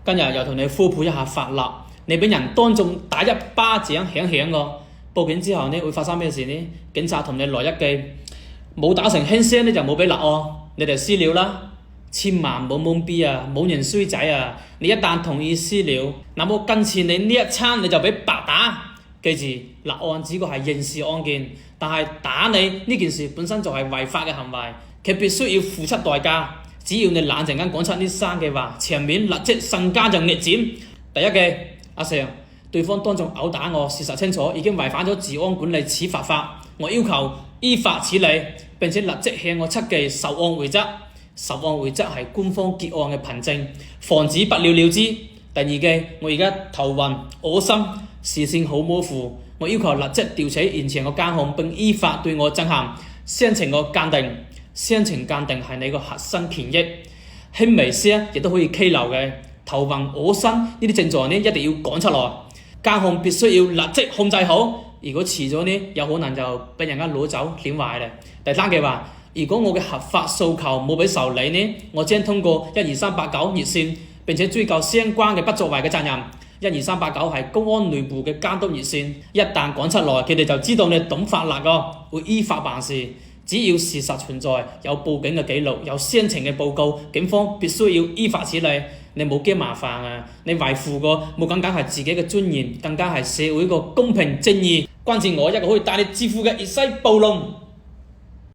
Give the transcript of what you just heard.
今日又同你科普一下法律，你俾人當眾打一巴掌響響個，報警之後呢會發生咩事呢？警察同你來一句冇打成輕聲呢就冇俾立案，你就私了啦。千萬唔好懵逼啊，冇人衰仔啊！你一旦同意私了，那麼今次你呢一餐你就俾白打。記住，立案只不過係刑事案件，但係打你呢件事本身就係違法嘅行為，佢必須要付出代價。只要你冷靜間講出呢三句話，場面立即瞬間就逆轉。第一句，阿常，對方當眾毆打我，事實清楚，已經違反咗治安管理處罰法，我要求依法處理，並且立即向我出具受案回則。受案回則係官方結案嘅憑證，防止不了了之。第二句，我而家頭暈、噁心、視線好模糊，我要求立即調取現場嘅監控，並依法對我進行傷情嘅鑑定。傷情鑑定係你個核心權益，輕微傷亦都可以拘留嘅。頭暈、噁心呢啲症狀呢，一定要講出來，監控必須要立即控制好。如果遲咗呢，有可能就俾人家攞走損壞啦。第三句話，如果我嘅合法訴求冇俾受理呢，我將通過12389熱線，並且追究相關嘅不作為嘅責任。12389係公安內部嘅監督熱線，一旦講出來，佢哋就知道你懂法律個，會依法辦事。只要事實存在，有報警嘅記錄，有傷情嘅報告，警方必須要依法處理。你冇驚麻煩啊！你維護個冇僅僅係自己嘅尊嚴，更加係社會個公平正義。關注我一個可以帶你致富嘅粵西暴龍。